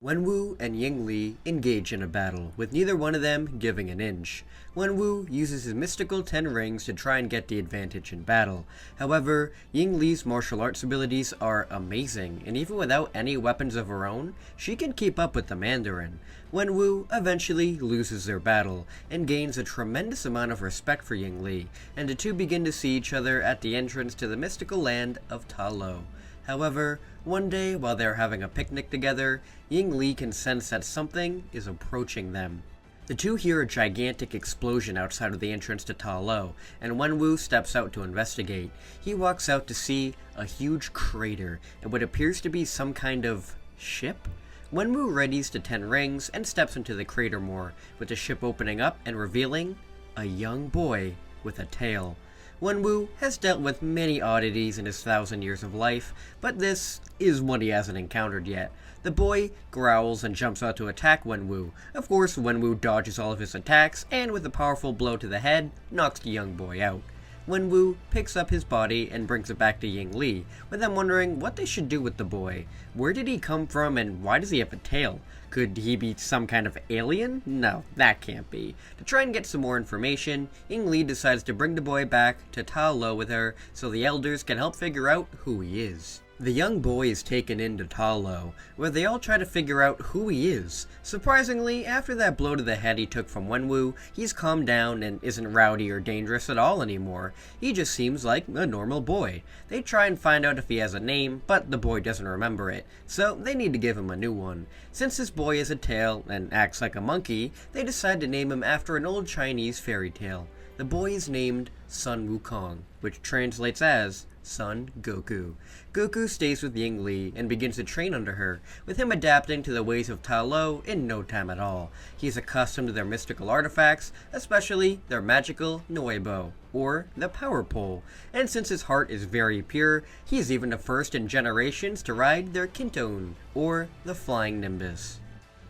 Wenwu and Yingli engage in a battle, with neither one of them giving an inch. Wenwu uses his mystical 10 rings to try and get the advantage in battle. However, Yingli's martial arts abilities are amazing, and even without any weapons of her own, she can keep up with the Mandarin. Wenwu eventually loses their battle, and gains a tremendous amount of respect for Yingli, and the two begin to see each other at the entrance to the mystical land of Ta Lo. However, one day while they're having a picnic together, Yingli can sense that something is approaching them. The two hear a gigantic explosion outside of the entrance to Ta Lo, and Wenwu steps out to investigate. He walks out to see a huge crater and what appears to be some kind of ship? Wenwu readies to 10 rings and steps into the crater more, with the ship opening up and revealing a young boy with a tail. Wenwu has dealt with many oddities in his 1,000 years of life, but this is one he hasn't encountered yet. The boy growls and jumps out to attack Wenwu. Of course, Wenwu dodges all of his attacks, and with a powerful blow to the head, knocks the young boy out. Wenwu picks up his body and brings it back to Yingli, with them wondering what they should do with the boy. Where did he come from and why does he have a tail? Could he be some kind of alien? No, that can't be. To try and get some more information, Yingli decides to bring the boy back to Ta Lo with her so the elders can help figure out who he is. The young boy is taken into Ta Lo, where they all try to figure out who he is. Surprisingly, after that blow to the head he took from Wenwu, he's calmed down and isn't rowdy or dangerous at all anymore. He just seems like a normal boy. They try and find out if he has a name, but the boy doesn't remember it, so they need to give him a new one. Since this boy has a tail and acts like a monkey, they decide to name him after an old Chinese fairy tale. The boy is named Sun Wukong, which translates as Son Goku. Goku stays with Yingli and begins to train under her, with him adapting to the ways of Ta Lo in no time at all. He is accustomed to their mystical artifacts, especially their magical Nuebo, or the Power Pole, and since his heart is very pure, he is even the first in generations to ride their Kinton, or the Flying Nimbus.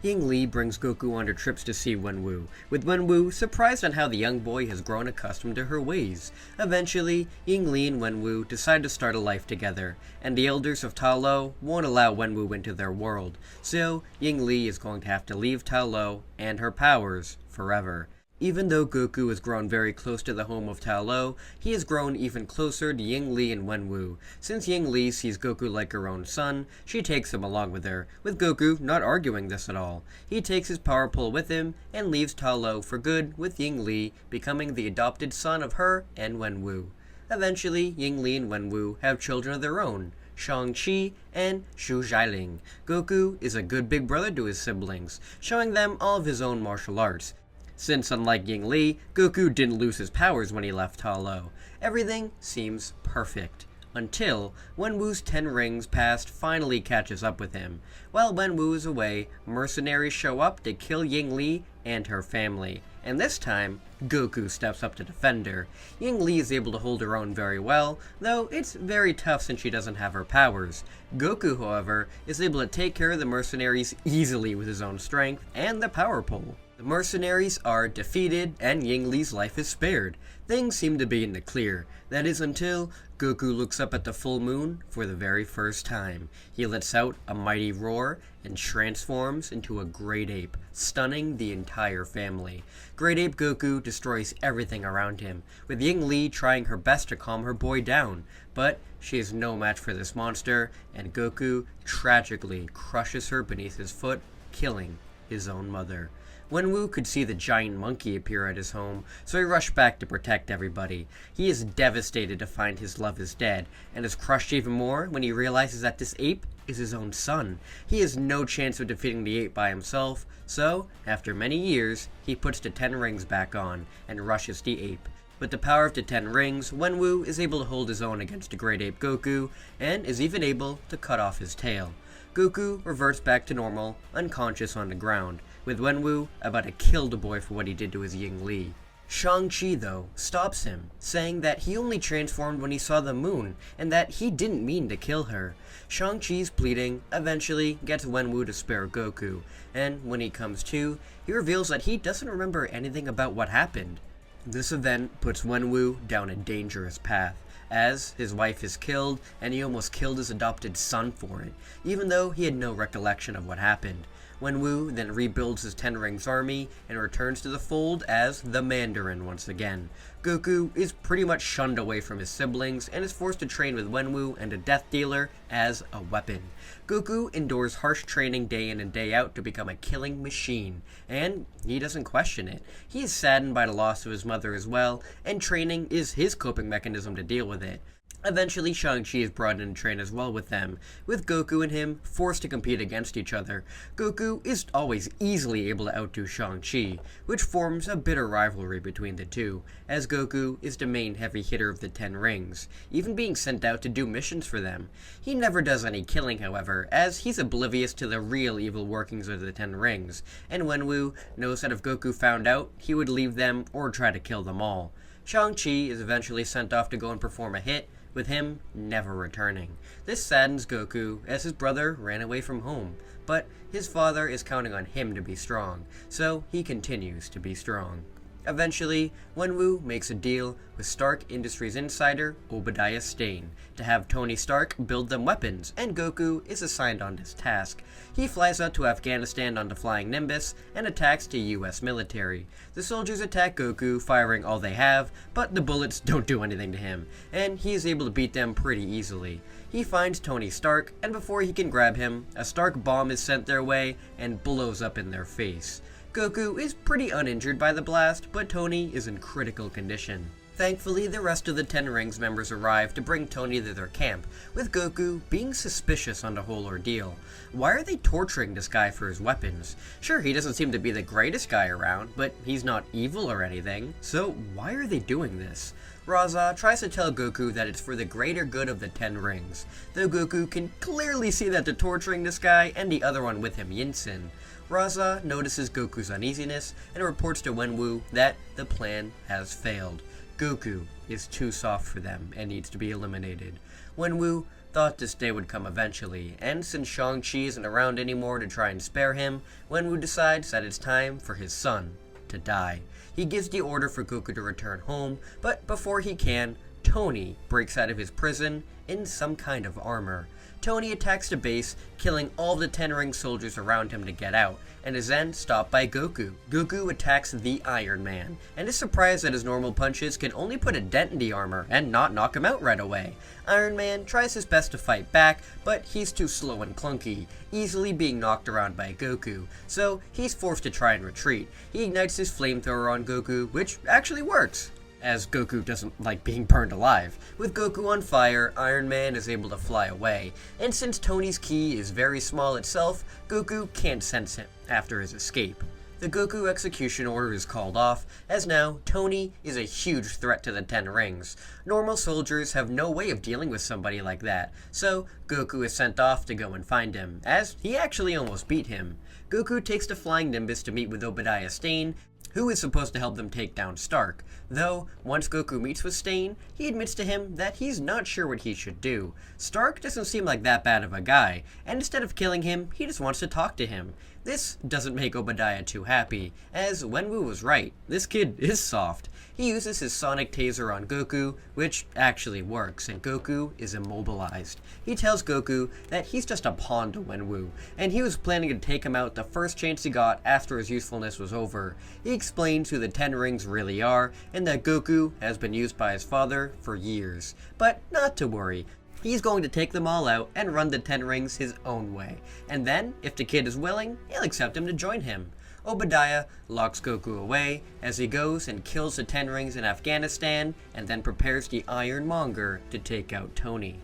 Yingli brings Goku on trips to see Wenwu, with Wenwu surprised on how the young boy has grown accustomed to her ways. Eventually, Yingli and Wenwu decide to start a life together, and the elders of Ta Lo won't allow Wenwu into their world, so Yingli is going to have to leave Ta Lo and her powers forever. Even though Goku has grown very close to the home of Ta Lo, he has grown even closer to Yingli and Wenwu. Since Yingli sees Goku like her own son, she takes him along with her, with Goku not arguing this at all. He takes his power pole with him and leaves Ta Lo for good, with Yingli becoming the adopted son of her and Wenwu. Eventually, Yingli and Wenwu have children of their own, Shang-Chi and Shu Xiaoling. Goku is a good big brother to his siblings, showing them all of his own martial arts. Since, unlike Yingli, Goku didn't lose his powers when he left Ta Lo. Everything seems perfect. Until Wenwu's 10 rings past finally catches up with him. While Wenwu is away, mercenaries show up to kill Yingli and her family. And this time, Goku steps up to defend her. Yingli is able to hold her own very well, though it's very tough since she doesn't have her powers. Goku, however, is able to take care of the mercenaries easily with his own strength and the power pole. The mercenaries are defeated and Yingli's life is spared. Things seem to be in the clear. That is until Goku looks up at the full moon for the very first time. He lets out a mighty roar and transforms into a great ape, stunning the entire family. Great Ape Goku destroys everything around him, with Yingli trying her best to calm her boy down. But she is no match for this monster, and Goku tragically crushes her beneath his foot, killing his own mother. Wenwu could see the giant monkey appear at his home, so he rushed back to protect everybody. He is devastated to find his love is dead, and is crushed even more when he realizes that this ape is his own son. He has no chance of defeating the ape by himself, so, after many years, he puts the 10 rings back on, and rushes the ape. With the power of the 10 rings, Wenwu is able to hold his own against the Great Ape Goku, and is even able to cut off his tail. Goku reverts back to normal, unconscious on the ground, with Wenwu about to kill the boy for what he did to his Yingli. Shang-Chi, though, stops him, saying that he only transformed when he saw the moon, and that he didn't mean to kill her. Shang-Chi's pleading eventually gets Wenwu to spare Goku, and when he comes to, he reveals that he doesn't remember anything about what happened. This event puts Wenwu down a dangerous path. as his wife is killed and he almost killed his adopted son for it, even though he had no recollection of what happened. Wenwu then rebuilds his Ten Rings army and returns to the fold as the Mandarin once again. Goku is pretty much shunned away from his siblings and is forced to train with Wenwu and a Death Dealer as a weapon. Goku endures harsh training day in and day out to become a killing machine, and he doesn't question it. He is saddened by the loss of his mother as well, and training is his coping mechanism to deal with it. Eventually, Shang-Chi is brought in to train as well with them, with Goku and him forced to compete against each other. Goku is always easily able to outdo Shang-Chi, which forms a bitter rivalry between the two, as Goku is the main heavy hitter of the Ten Rings, even being sent out to do missions for them. He never does any killing, however, as he's oblivious to the real evil workings of the Ten Rings, and Wenwu knows that if Goku found out, he would leave them or try to kill them all. Shang-Chi is eventually sent off to go and perform a hit, with him never returning. This saddens Goku, as his brother ran away from home, but his father is counting on him to be strong, so he continues to be strong. Eventually, Wenwu makes a deal with Stark Industries insider Obadiah Stane to have Tony Stark build them weapons, and Goku is assigned on this task. He flies out to Afghanistan on the Flying Nimbus and attacks the US military. The soldiers attack Goku, firing all they have, but the bullets don't do anything to him, and he is able to beat them pretty easily. He finds Tony Stark, and before he can grab him, a Stark bomb is sent their way and blows up in their face. Goku is pretty uninjured by the blast, but Tony is in critical condition. Thankfully, the rest of the Ten Rings members arrive to bring Tony to their camp, with Goku being suspicious on the whole ordeal. Why are they torturing this guy for his weapons? Sure, he doesn't seem to be the greatest guy around, but he's not evil or anything, so why are they doing this? Raza tries to tell Goku that it's for the greater good of the Ten Rings, though Goku can clearly see that they're torturing this guy and the other one with him, Yinsen. Raza notices Goku's uneasiness and reports to Wenwu that the plan has failed. Goku is too soft for them and needs to be eliminated. Wenwu thought this day would come eventually, and since Shang-Chi isn't around anymore to try and spare him, Wenwu decides that it's time for his son to die. He gives the order for Goku to return home, but before he can, Tony breaks out of his prison in some kind of armor. Tony attacks the base, killing all the Ten Ring soldiers around him to get out, and is then stopped by Goku. Goku attacks the Iron Man, and is surprised that his normal punches can only put a dent in the armor and not knock him out right away. Iron Man tries his best to fight back, but he's too slow and clunky, easily being knocked around by Goku, so he's forced to try and retreat. He ignites his flamethrower on Goku, which actually works, as Goku doesn't like being burned alive. With Goku on fire, Iron Man is able to fly away, and since Tony's ki is very small itself, Goku can't sense him after his escape. The Goku execution order is called off, as now Tony is a huge threat to the Ten Rings. Normal soldiers have no way of dealing with somebody like that, so Goku is sent off to go and find him, as he actually almost beat him. Goku takes the Flying Nimbus to meet with Obadiah Stane, who is supposed to help them take down Stark, though once Goku meets with Stane, he admits to him that he's not sure what he should do. Stark doesn't seem like that bad of a guy, and instead of killing him, he just wants to talk to him. This doesn't make Obadiah too happy, as Wenwu was right, this kid is soft. He uses his sonic taser on Goku, which actually works, and Goku is immobilized. He tells Goku that he's just a pawn to Wenwu, and he was planning to take him out the first chance he got after his usefulness was over. He explains who the Ten Rings really are, and that Goku has been used by his father for years. But not to worry. He's going to take them all out and run the Ten Rings his own way, and then, if the kid is willing, he'll accept him to join him. Obadiah locks Goku away as he goes and kills the Ten Rings in Afghanistan, and then prepares the Ironmonger to take out Tony.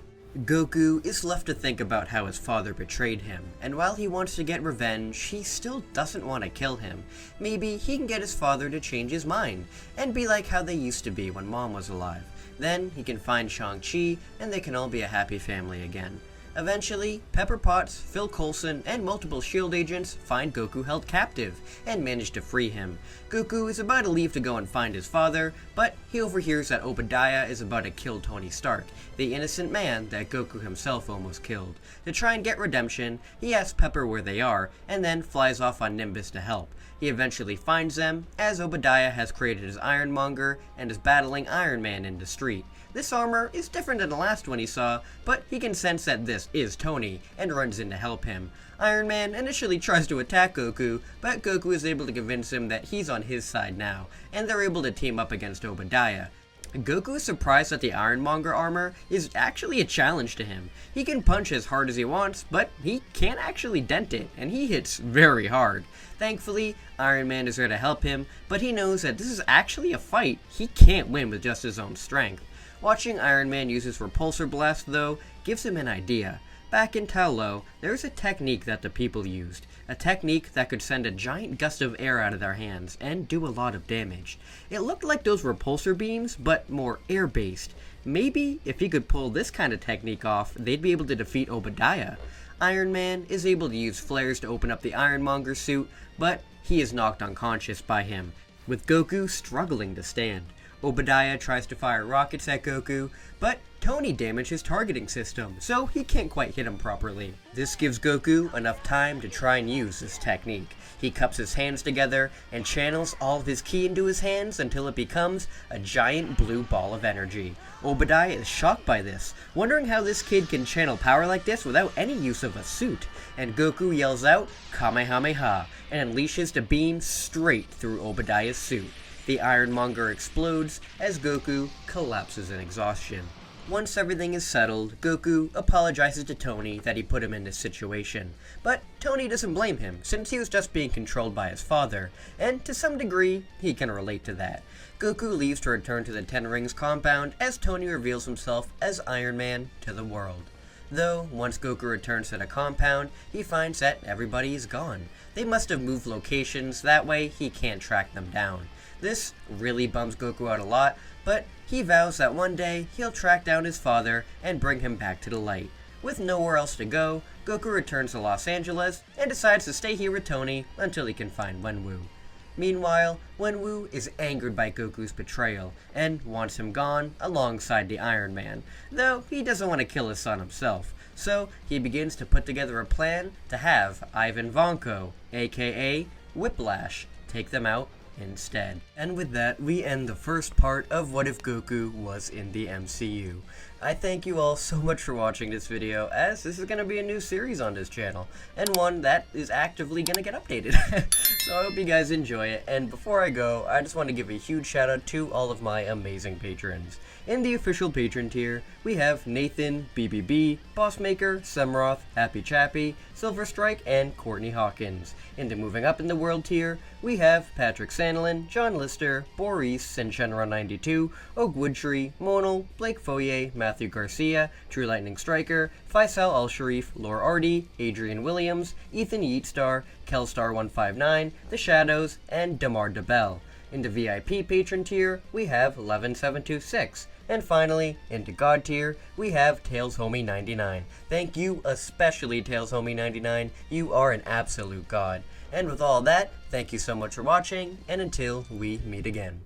Goku is left to think about how his father betrayed him, and while he wants to get revenge, he still doesn't want to kill him. Maybe he can get his father to change his mind, and be like how they used to be when Mom was alive. Then he can find Shang-Chi, and they can all be a happy family again. Eventually, Pepper Potts, Phil Coulson, and multiple S.H.I.E.L.D. agents find Goku held captive, and manage to free him. Goku is about to leave to go and find his father, but he overhears that Obadiah is about to kill Tony Stark, the innocent man that Goku himself almost killed. To try and get redemption, he asks Pepper where they are, and then flies off on Nimbus to help. He eventually finds them, as Obadiah has created his Ironmonger and is battling Iron Man in the street. This armor is different than the last one he saw, but he can sense that this is Tony, and runs in to help him. Iron Man initially tries to attack Goku, but Goku is able to convince him that he's on his side now, and they're able to team up against Obadiah. Goku is surprised that the Ironmonger armor is actually a challenge to him. He can punch as hard as he wants, but he can't actually dent it, and he hits very hard. Thankfully, Iron Man is there to help him, but he knows that this is actually a fight he can't win with just his own strength. Watching Iron Man use his repulsor blast, though, gives him an idea. Back in Tao Lo, there is a technique that the people used. A technique that could send a giant gust of air out of their hands and do a lot of damage. It looked like those repulsor beams, but more air-based. Maybe if he could pull this kind of technique off, they'd be able to defeat Obadiah. Iron Man is able to use flares to open up the Ironmonger suit, but he is knocked unconscious by him, with Goku struggling to stand. Obadiah tries to fire rockets at Goku, but Tony damaged his targeting system, so he can't quite hit him properly. This gives Goku enough time to try and use this technique. He cups his hands together and channels all of his ki into his hands until it becomes a giant blue ball of energy. Obadiah is shocked by this, wondering how this kid can channel power like this without any use of a suit, and Goku yells out Kamehameha and unleashes the beam straight through Obadiah's suit. The Ironmonger explodes as Goku collapses in exhaustion. Once everything is settled, Goku apologizes to Tony that he put him in this situation. But Tony doesn't blame him, since he was just being controlled by his father, and to some degree, he can relate to that. Goku leaves to return to the Ten Rings compound as Tony reveals himself as Iron Man to the world. Though, once Goku returns to the compound, he finds that everybody is gone. They must have moved locations, that way he can't track them down. This really bums Goku out a lot, but he vows that one day he'll track down his father and bring him back to the light. With nowhere else to go, Goku returns to Los Angeles and decides to stay here with Tony until he can find Wenwu. Meanwhile, Wenwu is angered by Goku's betrayal and wants him gone alongside the Iron Man, though he doesn't want to kill his son himself. So he begins to put together a plan to have Ivan Vanko, aka Whiplash, take them out instead. And with that, we end the first part of What If Goku Was in the MCU. I thank you all so much for watching this video, as this is going to be a new series on this channel, and one that is actively going to get updated. So I hope you guys enjoy it, and before I go, I just want to give a huge shout out to all of my amazing patrons. In the official patron tier, we have Nathan, BBB, Bossmaker, Semroth, Happy Chappy, Silver Strike, and Courtney Hawkins. In the moving up in the world tier, we have Patrick Sandelin, John Lister, Boris, Sinchenra92, Oak Woodtree, Monal, Blake Foyer, Matthew Garcia, True Lightning Striker, Faisal Al-Sharif, Lore Artie, Adrian Williams, Ethan Yeatstar, Kelstar159, The Shadows, and Damar DeBell. In the VIP patron tier, we have Levin726. And finally, in the God tier, we have TailsHomie99. Thank you, especially TailsHomie99. You are an absolute god. And with all that, thank you so much for watching, and until we meet again.